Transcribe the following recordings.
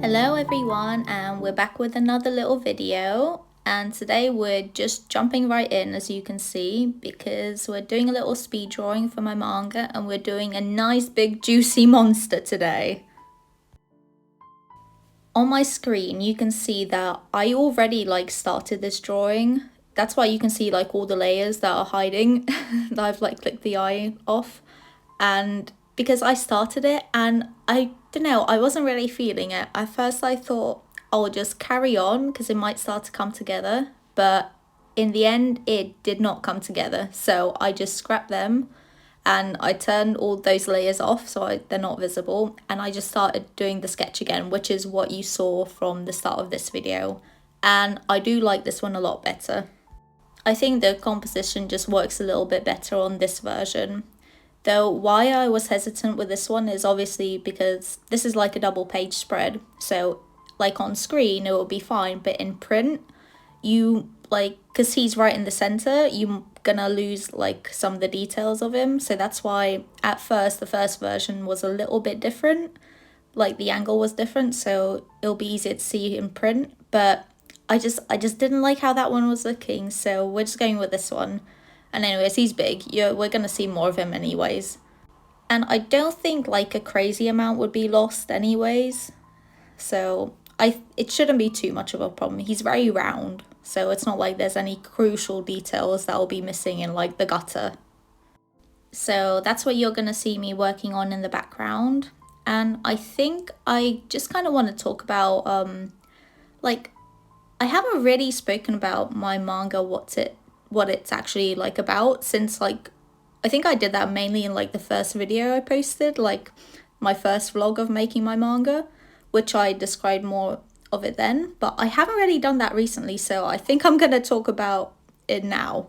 Hello everyone, and we're back with another little video, and today we're just jumping right in, as you can see, because we're doing a little speed drawing for my manga and we're doing a nice big juicy monster today. On my screen you can see that I already started this drawing. That's why you can see all the layers that are hiding that I've clicked the eye off, and because I started it and I don't know, I wasn't really feeling it. At first I thought I'll just carry on because it might start to come together, but in the end it did not come together, so I just scrapped them and I turned all those layers off so they're not visible, and I just started doing the sketch again, which is what you saw from the start of this video, and I do like this one a lot better. I think the composition just works a little bit better on this version. Though why I was hesitant with this one is obviously because this is like a double page spread. So on screen it will be fine, but in print you because he's right in the center, you're gonna lose some of the details of him. So that's why at first the first version was a little bit different. The angle was different, so it'll be easier to see in print. But I just didn't like how that one was looking, so we're just going with this one. And anyways, he's big. We're gonna see more of him anyways. And I don't think a crazy amount would be lost anyways. So it shouldn't be too much of a problem. He's very round, so it's not like there's any crucial details that will be missing in the gutter. So that's what you're gonna see me working on in the background. And I think I just kind of want to talk about I haven't really spoken about my manga, what it's actually about, since I think I did that mainly in the first video I posted, my first vlog of making my manga, which I described more of it then, but I haven't really done that recently, so I think I'm gonna talk about it now.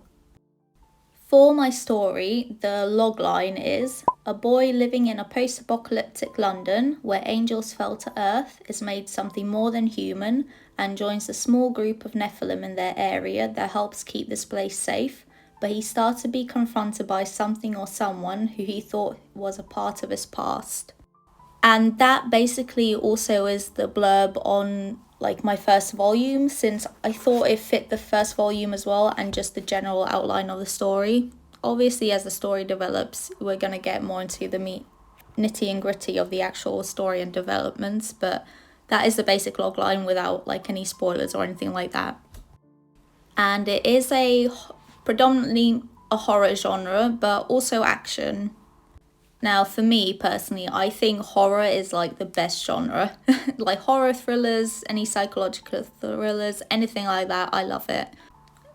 For my story, the logline is: a boy living in a post-apocalyptic London where angels fell to earth is made something more than human and joins a small group of Nephilim in their area that helps keep this place safe, but he starts to be confronted by something or someone who he thought was a part of his past. And that basically also is the blurb on my first volume, since I thought it fit the first volume as well, and just the general outline of the story. Obviously, as the story develops, we're going to get more into the nitty and gritty of the actual story and developments, but that is the basic logline without any spoilers or anything like that. And it is predominantly a horror genre, but also action. Now, for me personally, I think horror is the best genre. Horror thrillers, any psychological thrillers, anything like that, I love it.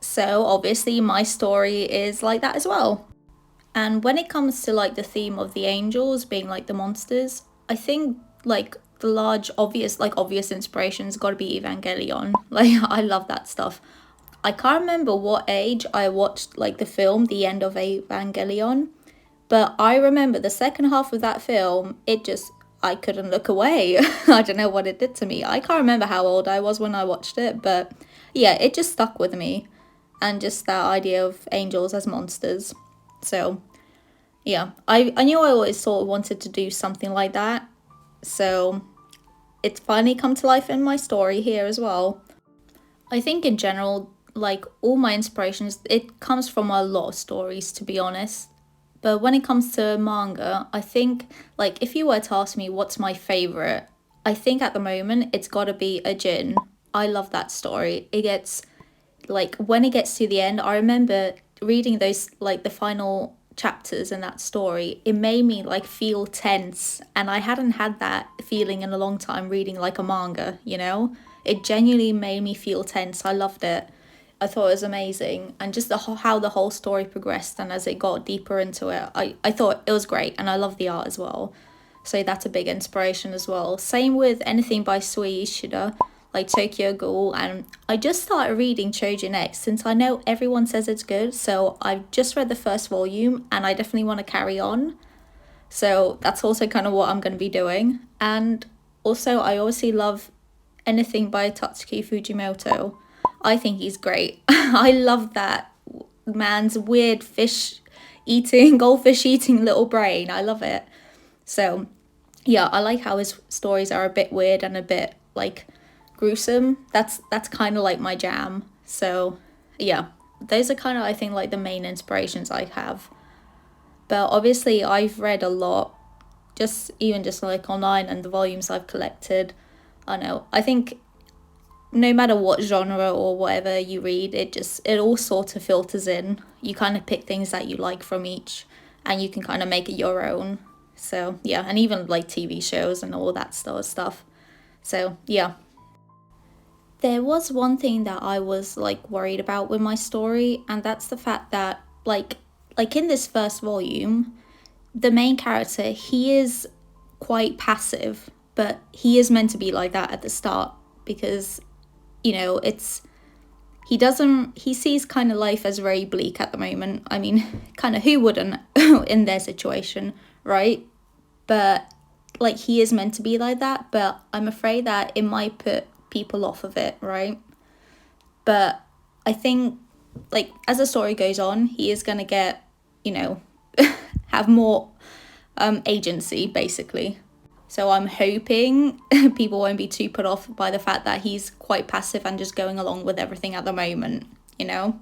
So obviously my story is like that as well. And when it comes to the theme of the angels being the monsters, I think the large obvious inspiration's got to be Evangelion. I love that stuff. I can't remember what age I watched the film, the end of Evangelion, but I remember the second half of that film, I couldn't look away. I don't know what it did to me. I can't remember how old I was when I watched it, but yeah, it just stuck with me. And just that idea of angels as monsters. So yeah, I knew I always sort of wanted to do something like that. So it's finally come to life in my story here as well. I think in general, all my inspirations, it comes from a lot of stories, to be honest. But when it comes to manga, I think if you were to ask me what's my favorite, I think at the moment it's got to be Ajin. I love that story. It gets when it gets to the end, I remember reading those the final chapters in that story, it made me feel tense, and I hadn't had that feeling in a long time reading a manga, it genuinely made me feel tense. I loved it. I thought it was amazing, and just how the whole story progressed, and as it got deeper into it, I thought it was great, and I love the art as well, so that's a big inspiration as well. Same with anything by Sui Ishida, Tokyo Ghoul, and I just started reading Chojin X since I know everyone says it's good, so I've just read the first volume and I definitely want to carry on, so that's also kind of what I'm going to be doing. And also I obviously love anything by Tatsuki Fujimoto. I think he's great. I love that man's weird goldfish eating little brain. I love it. So yeah, I like how his stories are a bit weird and a bit like gruesome. That's kind of like my jam. So yeah, those are kind of, I think, like the main inspirations I have. But obviously I've read a lot, just like online, and the volumes I've collected. I know, I think no matter what genre or whatever you read, it all sort of filters in. You kind of pick things that you like from each, and you can kind of make it your own. So yeah, and even like TV shows and all that sort of stuff. So yeah. There was one thing that I was like worried about with my story, and that's the fact that like in this first volume, the main character, he is quite passive, but he is meant to be like that at the start because, you know, he sees kind of life as very bleak at the moment. I mean, kind of who wouldn't in their situation, right? But like he is meant to be like that, but I'm afraid that it might put people off of it, right? But I think like as the story goes on, he is going to get, you know, have more agency basically. So I'm hoping people won't be too put off by the fact that he's quite passive and just going along with everything at the moment, you know?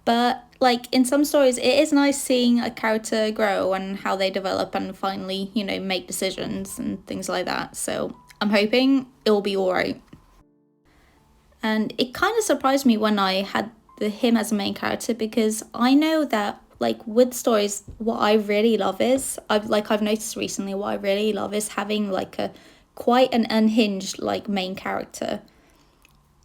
But like in some stories, it is nice seeing a character grow and how they develop and finally, you know, make decisions and things like that. So I'm hoping it'll be alright. And it kind of surprised me when I had him as a main character, because I know that like with stories, what I really love is I've noticed recently, what I really love is having like a quite an unhinged like main character,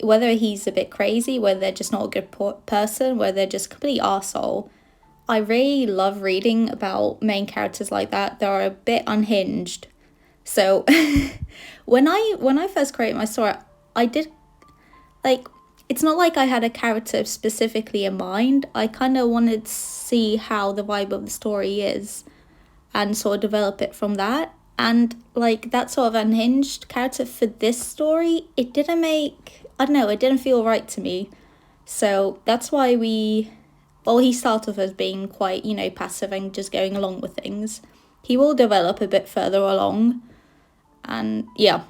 whether he's a bit crazy, whether they're just not a good person, whether they're just a complete arsehole. I really love reading about main characters like that. They're a bit unhinged. So when I first created my story, I did like, it's not like I had a character specifically in mind. I kind of wanted to see how the vibe of the story is and sort of develop it from that. And like that sort of unhinged character for this story, it didn't feel right to me. So that's why he started off as being quite, you know, passive and just going along with things. He will develop a bit further along. And yeah.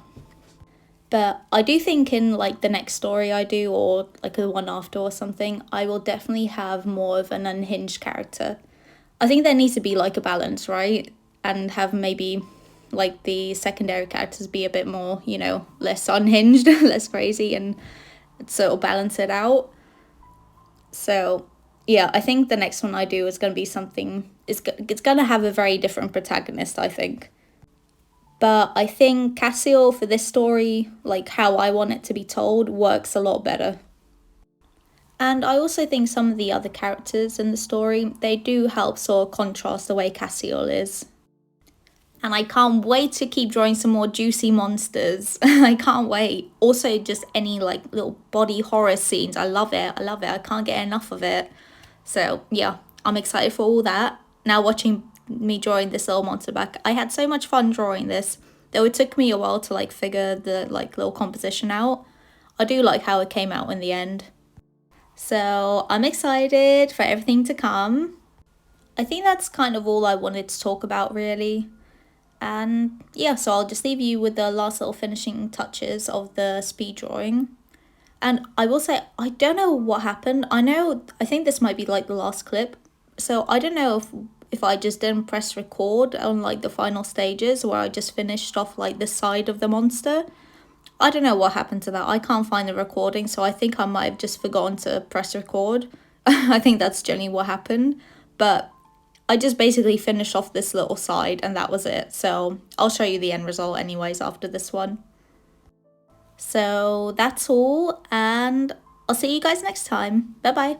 But I do think in like the next story I do, or like the one after or something, I will definitely have more of an unhinged character. I think there needs to be like a balance, right? And have maybe like the secondary characters be a bit more, you know, less unhinged, less crazy, and sort of balance it out. So yeah, I think the next one I do is going to be something, it's going to have a very different protagonist, I think. But I think Cassiel for this story, like how I want it to be told, works a lot better. And I also think some of the other characters in the story, they do help sort of contrast the way Cassiel is. And I can't wait to keep drawing some more juicy monsters. I can't wait. Also just any like little body horror scenes. I love it. I can't get enough of it. So yeah, I'm excited for all that. Now watching me drawing this little monster back, I had so much fun drawing this, though it took me a while to like figure the like little composition out. I do like how it came out in the end. So I'm excited for everything to come. I think that's kind of all I wanted to talk about really. And yeah, so I'll just leave you with the last little finishing touches of the speed drawing. And I will say, I don't know what happened. I think this might be like the last clip. So I don't know if I just didn't press record on like the final stages where I just finished off like the side of the monster. I don't know what happened to that. I can't find the recording, so I think I might have just forgotten to press record. I think that's generally what happened. But I just basically finished off this little side and that was it. So I'll show you the end result anyways after this one. So that's all, and I'll see you guys next time. Bye bye.